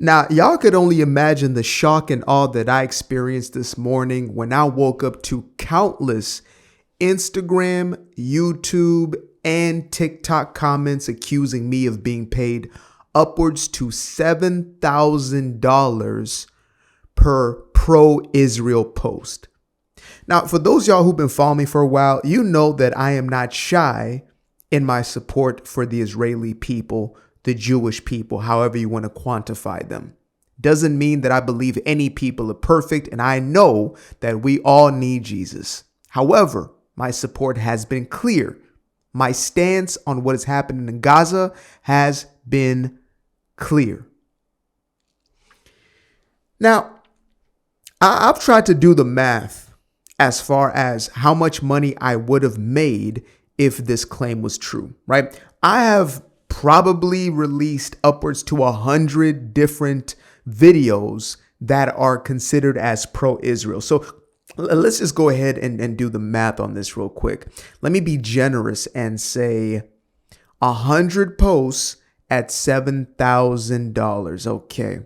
Now, y'all could only imagine the shock and awe that I experienced this morning when I woke up to countless Instagram, YouTube, and TikTok comments accusing me of being paid upwards to $7,000 per pro-Israel post. Now, for those y'all who've been following me for a while, you know that I am not shy in my support for the Israeli people, the Jewish people, however you want to quantify them. Doesn't mean that I believe any people are perfect, and I know that we all need Jesus. However, my support has been clear. My stance on what is happening in Gaza has been clear. Now, I've tried to do the math as far as how much money I would have made if this claim was true, right? I have probably released upwards to 100 different videos that are considered as pro-Israel. So let's just go ahead and do the math on this real quick. Let me be generous and say 100 posts at $7,000. Okay.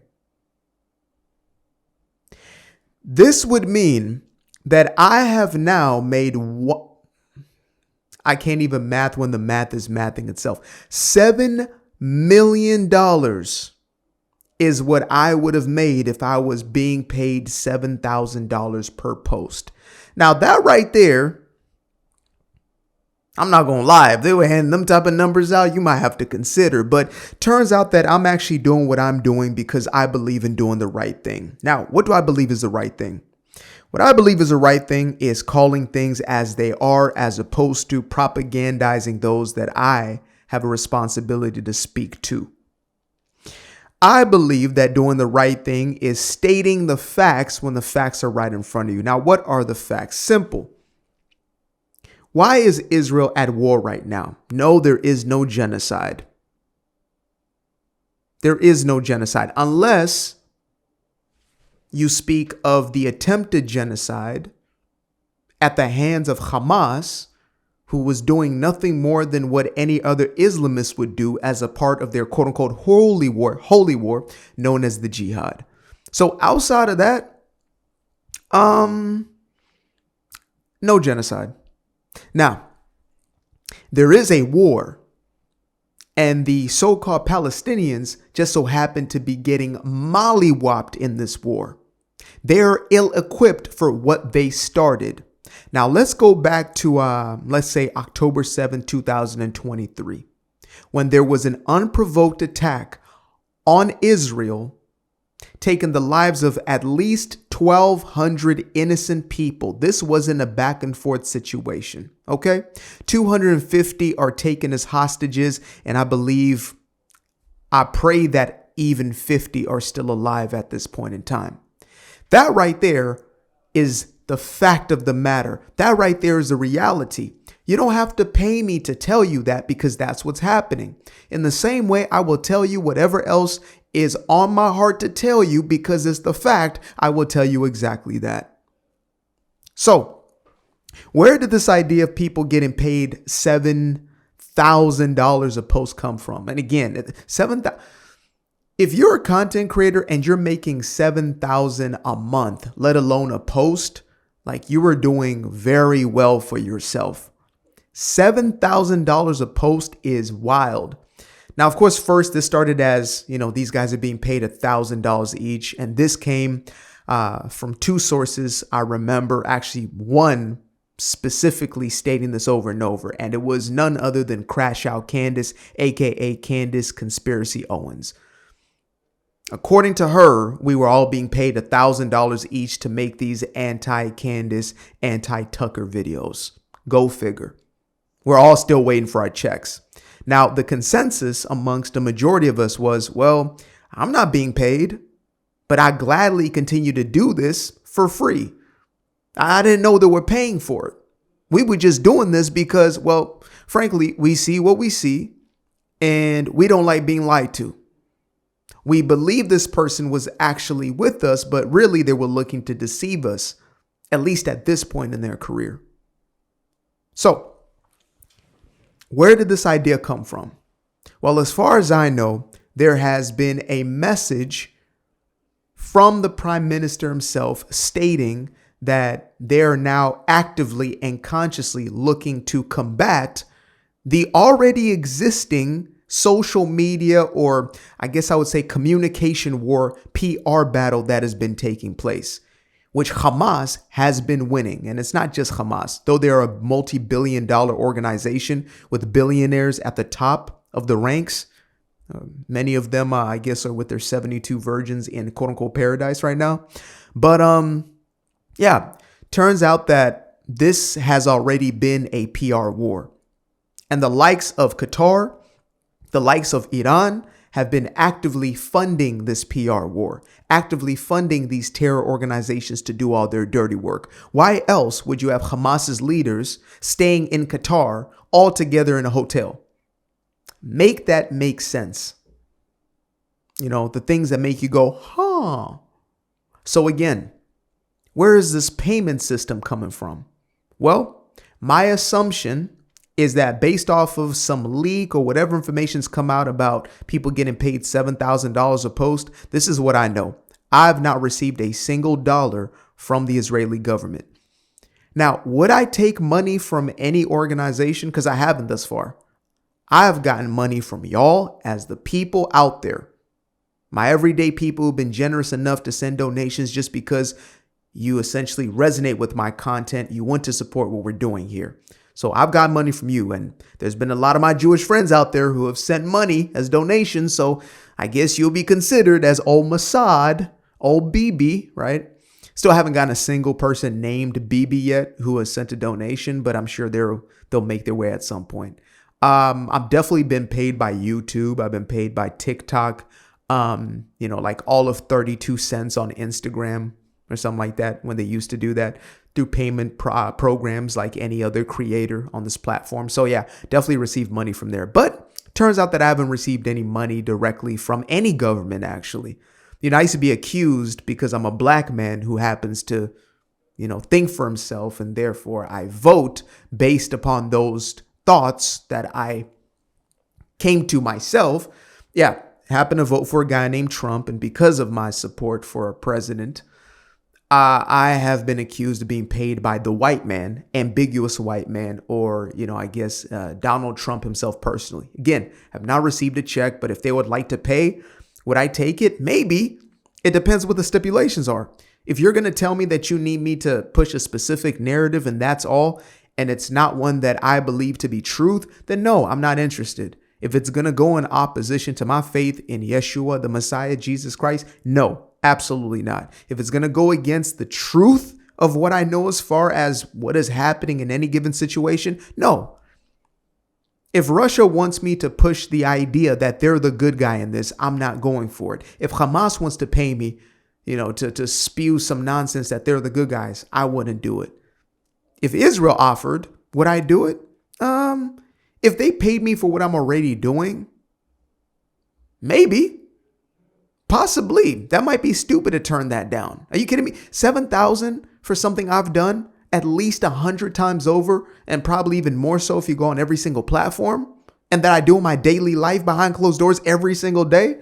This would mean that I have now made what I can't even math when the math is mathing itself. $7 million is what I would have made if I was being paid $7,000 per post. Now that right there, I'm not going to lie. If they were handing them type of numbers out, you might have to consider. But turns out that I'm actually doing what I'm doing because I believe in doing the right thing. Now, what do I believe is the right thing? What I believe is the right thing is calling things as they are, as opposed to propagandizing those that I have a responsibility to speak to. I believe that doing the right thing is stating the facts when the facts are right in front of you. Now, what are the facts? Simple. Why is Israel at war right now? No, there is no genocide. There is no genocide unless you speak of the attempted genocide at the hands of Hamas, who was doing nothing more than what any other Islamist would do as a part of their quote unquote holy war known as the jihad. So outside of that, no genocide. Now, there is a war, and the so-called Palestinians just so happen to be getting mollywopped in this war. They're ill-equipped for what they started. Now, let's go back to, let's say, October 7, 2023, when there was an unprovoked attack on Israel, taking the lives of at least 1,200 innocent people. This wasn't a back and forth situation, okay? 250 are taken as hostages, and I pray that even 50 are still alive at this point in time. That right there is the fact of the matter. That right there is the reality. You don't have to pay me to tell you that because that's what's happening. In the same way, I will tell you whatever else is on my heart to tell you because it's the fact. I will tell you exactly that. So, where did this idea of people getting paid $7,000 a post come from? And again, $7,000. If you're a content creator and you're making $7,000 a month, let alone a post, like you are doing very well for yourself. $7,000 a post is wild. Now, of course, first this started as, these guys are being paid $1,000 each. And this came from two sources. I remember actually one specifically stating this over and over. And it was none other than Crash Out Candace, aka Candace Conspiracy Owens. According to her, we were all being paid $1,000 each to make these anti-Candace, anti-Tucker videos. Go figure. We're all still waiting for our checks. Now, the consensus amongst the majority of us was, well, I'm not being paid, but I gladly continue to do this for free. I didn't know that we're paying for it. We were just doing this because, well, frankly, we see what we see and we don't like being lied to. We believe this person was actually with us, but really they were looking to deceive us, at least at this point in their career. So, where did this idea come from? Well, as far as I know, there has been a message from the prime minister himself stating that they're now actively and consciously looking to combat the already existing social media, or I guess I would say communication war, PR battle that has been taking place, which Hamas has been winning. And it's not just Hamas, though they're a multi-billion-dollar organization with billionaires at the top of the ranks. Many of them, I guess, are with their 72 virgins in quote unquote paradise right now. But yeah, turns out that this has already been a PR war. And the likes of Qatar, the likes of Iran have been actively funding this PR war, actively funding these terror organizations to do all their dirty work. Why else would you have Hamas's leaders staying in Qatar all together in a hotel? Make that make sense. You know, the things that make you go, huh? So again, where is this payment system coming from? Well, my assumption is that based off of some leak or whatever information's come out about people getting paid $7,000 a post, this is what I know. I've not received a single dollar from the Israeli government. Now, would I take money from any organization? Because I haven't thus far. I've gotten money from y'all as the people out there. My everyday people who've been generous enough to send donations just because you essentially resonate with my content. You want to support what we're doing here. So I've got money from you, and there's been a lot of my Jewish friends out there who have sent money as donations. So I guess you'll be considered as old Mossad, old Bibi, right? Still haven't gotten a single person named Bibi yet who has sent a donation, but I'm sure they'll make their way at some point. I've definitely been paid by YouTube. I've been paid by TikTok, like all of 32 cents on Instagram or something like that when they used to do that through payment programs like any other creator on this platform. So yeah, definitely received money from there. But turns out that I haven't received any money directly from any government, actually. You know, I used to be accused because I'm a black man who happens to, think for himself, and therefore I vote based upon those thoughts that I came to myself. Yeah, happened to vote for a guy named Trump. And because of my support for a president, I have been accused of being paid by the white man, ambiguous white man, or, Donald Trump himself personally. Again, have not received a check, but if they would like to pay, would I take it? Maybe. It depends what the stipulations are. If you're going to tell me that you need me to push a specific narrative and that's all, and it's not one that I believe to be truth, then no, I'm not interested. If it's going to go in opposition to my faith in Yeshua, the Messiah, Jesus Christ, no, absolutely not. If it's going to go against the truth of what I know as far as what is happening in any given situation, no. If Russia wants me to push the idea that they're the good guy in this, I'm not going for it. If Hamas wants to pay me, to spew some nonsense that they're the good guys, I wouldn't do it. If Israel offered, would I do it? If they paid me for what I'm already doing, maybe, possibly. That might be stupid to turn that down. Are you kidding me? $7,000 for something I've done at least 100 times over, and probably even more so if you go on every single platform, and that I do in my daily life behind closed doors every single day.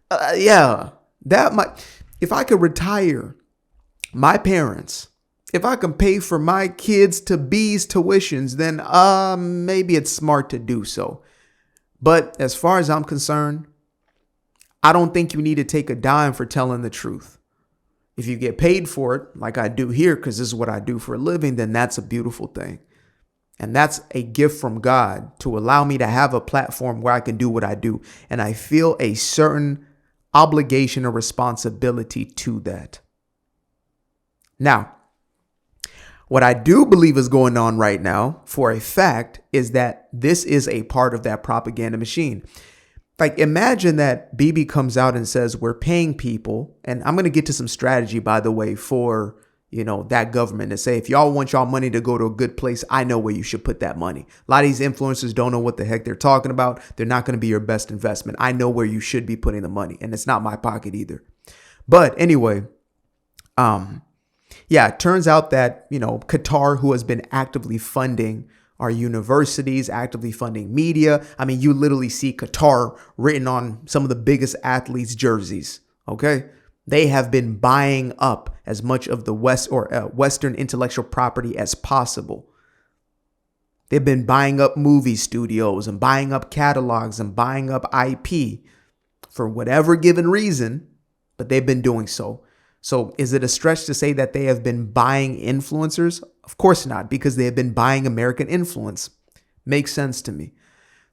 That might. If I could retire my parents, if I can pay for my kids to B's tuitions, then maybe it's smart to do so. But as far as I'm concerned, I don't think you need to take a dime for telling the truth. If you get paid for it, like I do here, because this is what I do for a living, then that's a beautiful thing. And that's a gift from God to allow me to have a platform where I can do what I do. And I feel a certain obligation or responsibility to that. Now, what I do believe is going on right now for a fact is that this is a part of that propaganda machine. Like, imagine that Bibi comes out and says, we're paying people. And I'm going to get to some strategy, by the way, for, that government to say, if y'all want y'all money to go to a good place, I know where you should put that money. A lot of these influencers don't know what the heck they're talking about. They're not going to be your best investment. I know where you should be putting the money, and it's not my pocket either. But anyway, it turns out that, Qatar, who has been actively funding our universities, actively funding media. I mean, you literally see Qatar written on some of the biggest athletes' jerseys. Okay. They have been buying up as much of the Western intellectual property as possible. They've been buying up movie studios and buying up catalogs and buying up IP for whatever given reason, but they've been doing so. So is it a stretch to say that they have been buying influencers? Of course not, because they have been buying American influence. Makes sense to me.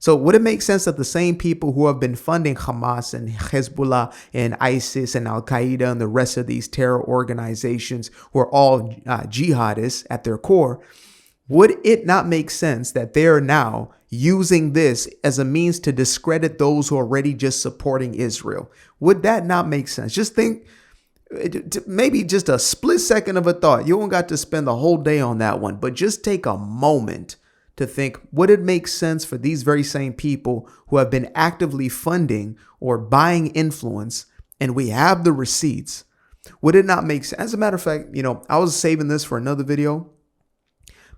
So would it make sense that the same people who have been funding Hamas and Hezbollah and ISIS and Al-Qaeda and the rest of these terror organizations who are all jihadists at their core, would it not make sense that they are now using this as a means to discredit those who are already just supporting Israel? Would that not make sense? Just think, maybe just a split second of a thought. You don't got to spend the whole day on that one, but just take a moment to think, would it make sense for these very same people who have been actively funding or buying influence, and we have the receipts? Would it not make sense? As a matter of fact, I was saving this for another video,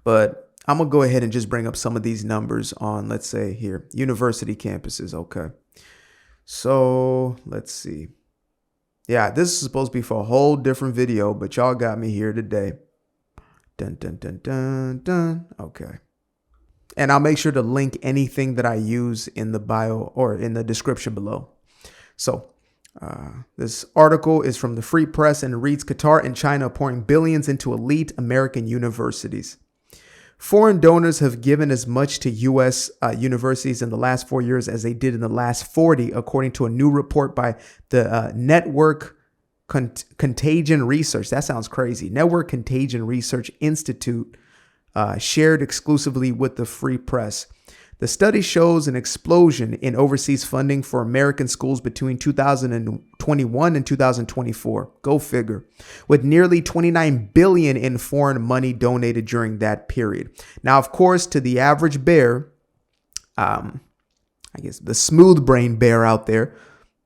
but I'm going to go ahead and just bring up some of these numbers on, let's say here, university campuses. Okay. So let's see. Yeah, this is supposed to be for a whole different video, but y'all got me here today. Dun, dun, dun, dun, dun. Okay. And I'll make sure to link anything that I use in the bio or in the description below. So this article is from the Free Press and reads, Qatar and China pouring billions into elite American universities. Foreign donors have given as much to U.S. Universities in the last 4 years as they did in the last 40, according to a new report by the Network Contagion Research. That sounds crazy. Network Contagion Research Institute, shared exclusively with the Free Press. The study shows an explosion in overseas funding for American schools between 2021 and 2024. Go figure. With nearly $29 billion in foreign money donated during that period. Now, of course, to the average bear, I guess the smooth brain bear out there,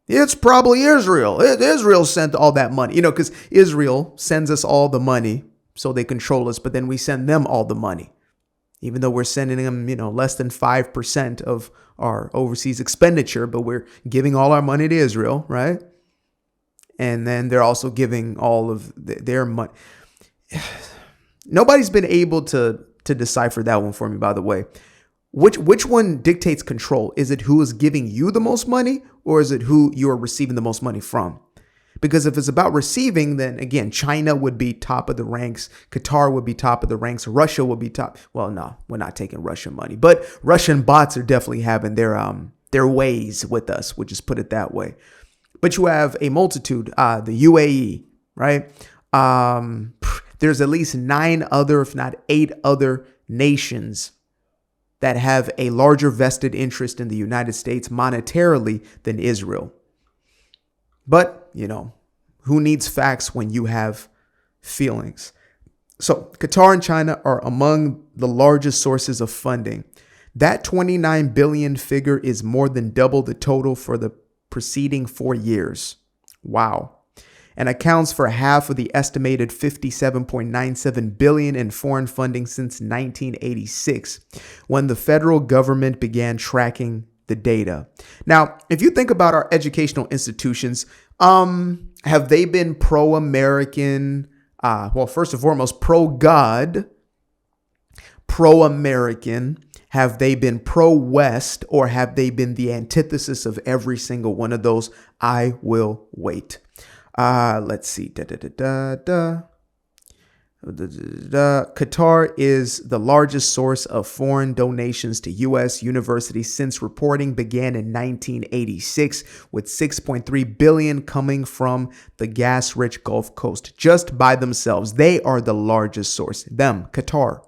it's probably Israel. Israel sent all that money, because Israel sends us all the money so they control us, but then we send them all the money. Even though we're sending them, less than 5% of our overseas expenditure, but we're giving all our money to Israel, right? And then they're also giving all of their money. Nobody's been able to decipher that one for me, by the way. Which one dictates control? Is it who is giving you the most money, or is it who you're receiving the most money from? Because if it's about receiving, then again, China would be top of the ranks. Qatar would be top of the ranks. Russia would be top. Well, no, we're not taking Russian money, but Russian bots are definitely having their ways with us. We'll just put it that way. But you have a multitude, the UAE, right? There's at least 9 other, if not 8 other nations that have a larger vested interest in the United States monetarily than Israel. But, who needs facts when you have feelings? So Qatar and China are among the largest sources of funding. That 29 billion figure is more than double the total for the preceding 4 years. Wow. And accounts for half of the estimated 57.97 billion in foreign funding since 1986, when the federal government began tracking the data. Now, if you think about our educational institutions, have they been pro-American? Well, first and foremost, pro-God, pro-American. Have they been pro-West, or have they been the antithesis of every single one of those? I will wait. Let's see. Qatar is the largest source of foreign donations to U.S. universities since reporting began in 1986, with 6.3 billion coming from the gas-rich Gulf Coast. Just by themselves, they are the largest source. Them, Qatar.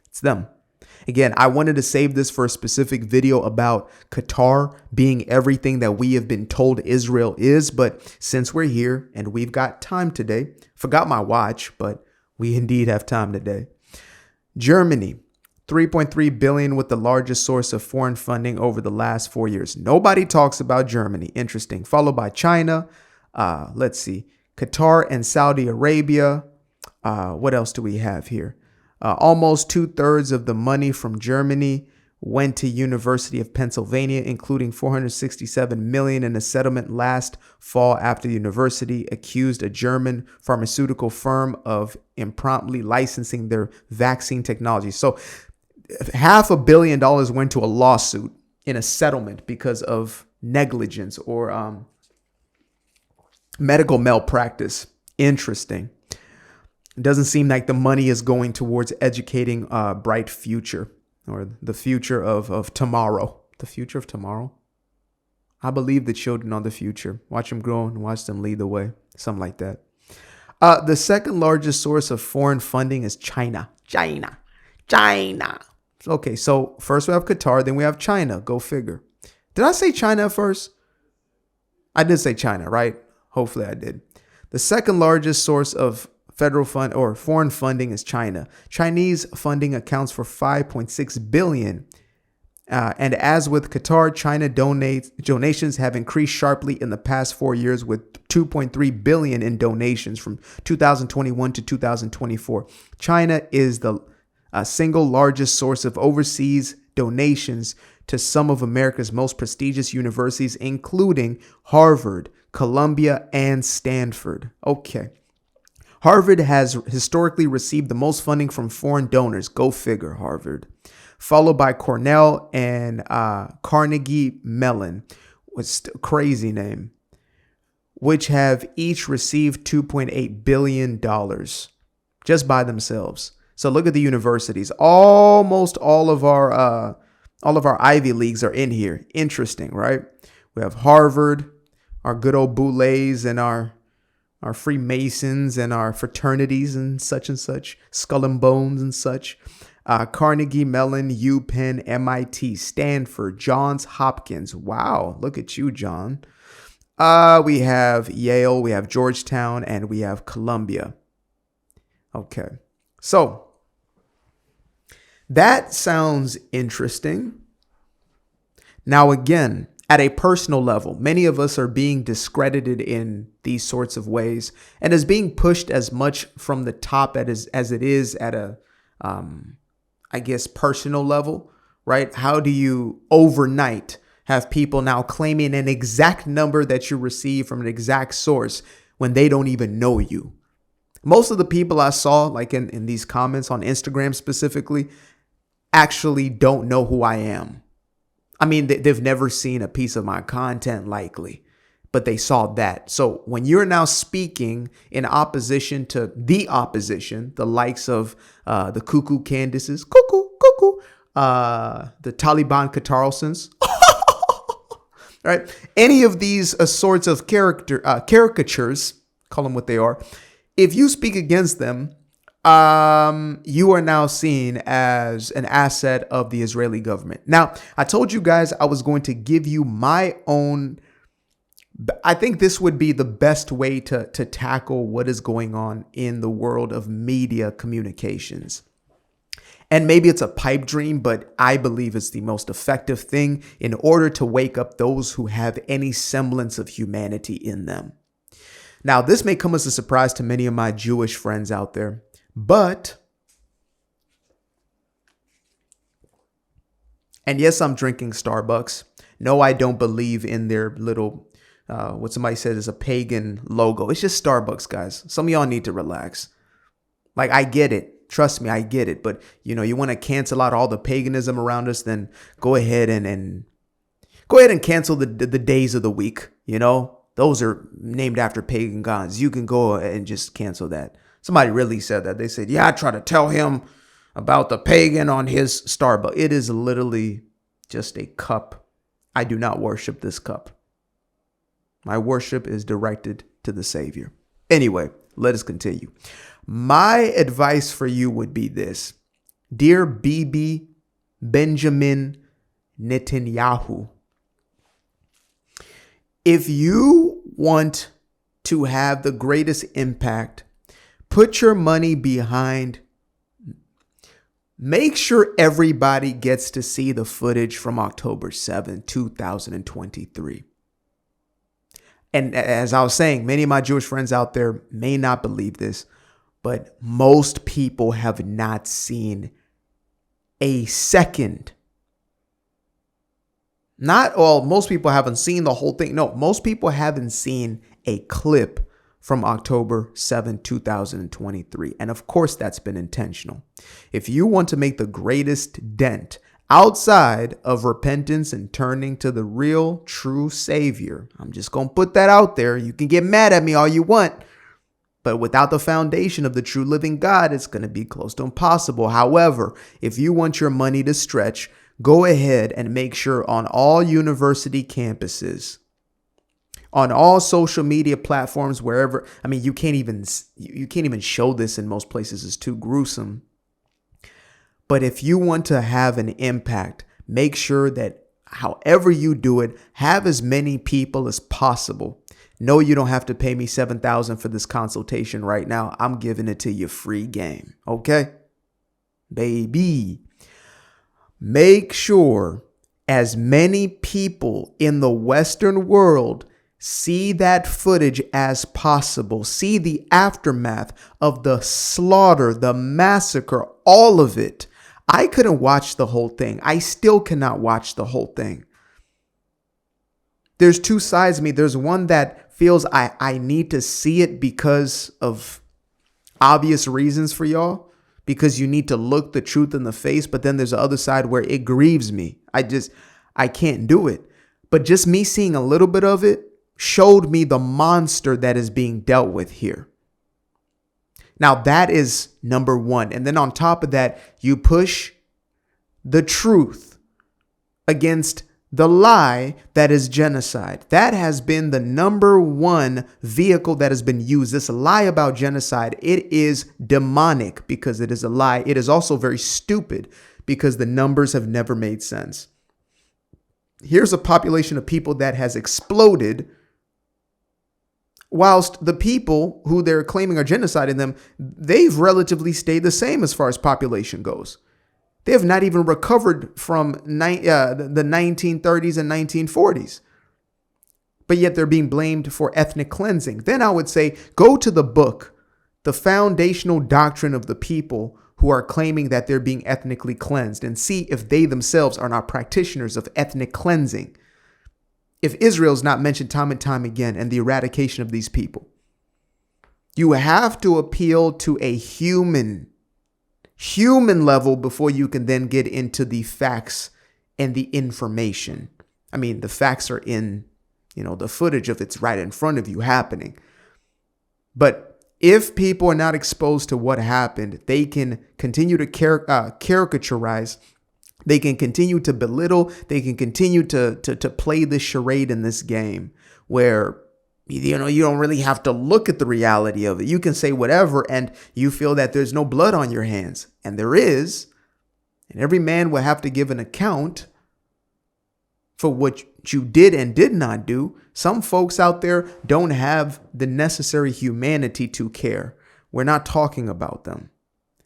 It's them. Again, I wanted to save this for a specific video about Qatar being everything that we have been told Israel is. But since we're here and we've got time today, forgot my watch, but we indeed have time today. Germany, 3.3 billion, with the largest source of foreign funding over the last 4 years. Nobody talks about Germany. Interesting. Followed by China. Let's see. Qatar and Saudi Arabia. What else do we have here? Almost 2/3 of the money from Germany, went to University of Pennsylvania, including $467 million in a settlement last fall after the university accused a German pharmaceutical firm of improperly licensing their vaccine technology. So $500 million went to a lawsuit in a settlement because of negligence or medical malpractice. Interesting. It doesn't seem like the money is going towards educating a bright future or the future of tomorrow. The future of tomorrow? I believe the children are the future. Watch them grow and watch them lead the way. Something like that. The second largest source of foreign funding is China. China. Okay, so first we have Qatar, then we have China. Go figure. Did I say China first? I did say China, right? Hopefully I did. The second largest source of federal fund or foreign funding is China. Chinese funding accounts for $5.6 billion. And as with Qatar, China donations have increased sharply in the past 4 years with $2.3 billion in donations from 2021 to 2024. China is the single largest source of overseas donations to some of America's most prestigious universities, including Harvard, Columbia, and Stanford. Okay. Harvard has historically received the most funding from foreign donors. Go figure, Harvard. Followed by Cornell and Carnegie Mellon, what's a crazy name, which have each received $2.8 billion just by themselves. So look at the universities. Almost all of our Ivy Leagues are in here. Interesting, right? We have Harvard, our good old Boulets, and our Freemasons and our fraternities and such, Skull and Bones and such. Carnegie Mellon, UPenn, MIT, Stanford, Johns Hopkins. Wow, look at you, John. We have Yale, we have Georgetown, and we have Columbia. Okay, so that sounds interesting. Now, again, at a personal level, many of us are being discredited in these sorts of ways and is being pushed as much from the top as it is at a, personal level, right? How do you overnight have people now claiming an exact number that you receive from an exact source when they don't even know you? Most of the people I saw, like in these comments on Instagram specifically, actually don't know who I am. I mean, they've never seen a piece of my content likely, but they saw that. So when you're now speaking in opposition to the opposition, the likes of the Cuckoo Candaces, the Taliban Qatarlsons, right? Any of these sorts of caricatures, call them what they are. If you speak against them, you are now seen as an asset of the Israeli government. Now, I told you guys I was going to give you my own. I think this would be the best way to tackle what is going on in the world of media communications. And maybe it's a pipe dream, but I believe it's the most effective thing in order to wake up those who have any semblance of humanity in them. Now, this may come as a surprise to many of my Jewish friends out there. But, and yes, I'm drinking Starbucks. No, I don't believe in their little, what somebody said is a pagan logo. It's just Starbucks, guys. Some of y'all need to relax. Like, I get it. Trust me, I get it. But, you want to cancel out all the paganism around us, then go ahead and cancel the days of the week. Those are named after pagan gods. You can go and just cancel that. Somebody really said that. They said, yeah, I try to tell him about the pagan on his Starbucks. It is literally just a cup. I do not worship this cup. My worship is directed to the Savior. Anyway, let us continue. My advice for you would be this. Dear Bibi Benjamin Netenyahu, if you want to have the greatest impact, put your money behind. Make sure everybody gets to see the footage from October 7th, 2023. And as I was saying, many of my Jewish friends out there may not believe this, but most people have not seen a second Not all, most people haven't seen the whole thing. No, most people haven't seen a clip from October 7, 2023. And of course, that's been intentional. If you want to make the greatest dent outside of repentance and turning to the real, true Savior, I'm just going to put that out there. You can get mad at me all you want, but without the foundation of the true living God, it's going to be close to impossible. However, if you want your money to stretch, go ahead and make sure on all university campuses, on all social media platforms, wherever, I mean, you can't even show this in most places. It's too gruesome. But if you want to have an impact, make sure that however you do it, have as many people as possible. No, you don't have to pay me $7,000 for this consultation right now. I'm giving it to you free game. Okay, baby. Make sure as many people in the Western world see that footage as possible. See the aftermath of the slaughter, the massacre, all of it. I couldn't watch the whole thing. I still cannot watch the whole thing. There's two sides of me. There's one that feels I need to see it because of obvious reasons for y'all, because you need to look the truth in the face. But then there's the other side where it grieves me. I can't do it. But just me seeing a little bit of it showed me the monster that is being dealt with here. Now, that is number one. And then on top of that, you push the truth against the lie that is genocide. That has been the number one vehicle that has been used. This lie about genocide, it is demonic because it is a lie. It is also very stupid because the numbers have never made sense. Here's a population of people that has exploded, whilst the people who they're claiming are genociding them, they've relatively stayed the same as far as population goes. They have not even recovered from the 1930s and 1940s. But yet they're being blamed for ethnic cleansing. Then I would say, go to the book, The Foundational Doctrine of the People Who Are Claiming That They're Being Ethnically Cleansed, and see if they themselves are not practitioners of ethnic cleansing. If Israel's not mentioned time and time again and the eradication of these people, you have to appeal to a human level before you can then get into the facts and the information. I mean, the facts are in, the footage of it's right in front of you happening. But if people are not exposed to what happened, they can continue to caricaturize. They can continue to belittle. They can continue to play this charade in this game where, you don't really have to look at the reality of it. You can say whatever and you feel that there's no blood on your hands. And there is. And every man will have to give an account for what you did and did not do. Some folks out there don't have the necessary humanity to care. We're not talking about them.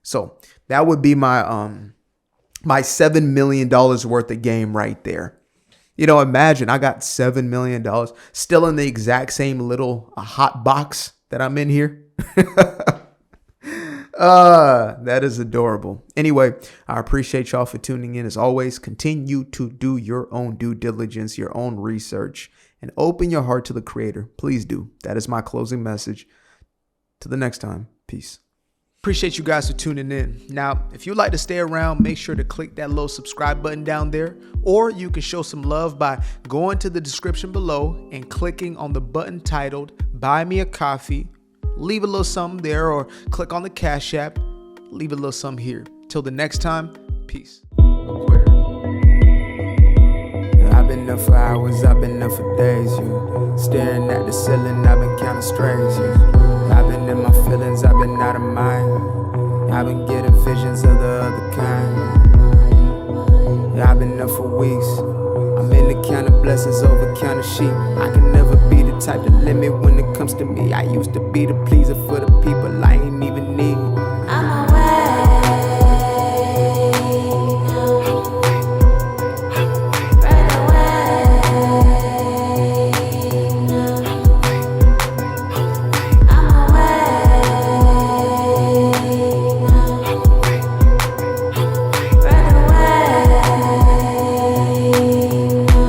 So that would be my $7 million worth of game right there. Imagine I got $7 million still in the exact same little hot box that I'm in here. That is adorable. Anyway, I appreciate y'all for tuning in. As always, continue to do your own due diligence, your own research, and open your heart to the Creator. Please do. That is my closing message. Till the next time. Peace. Appreciate you guys for tuning in. Now, if you'd like to stay around, make sure to click that little subscribe button down there, or you can show some love by going to the description below and clicking on the button titled Buy Me a Coffee. Leave a little something there, or click on the Cash App. Leave a little something here. Till the next time, peace. I've been up for hours, I've been up for days, staring at the ceiling, I've been counting strays, I've been in my feelings, I've been out of mind, I've been getting visions of the other kind, I've been up for weeks, I'm in the count of blessings over count of sheep, I can never be the type to limit when it comes to me, I used to be the pleaser for the people, I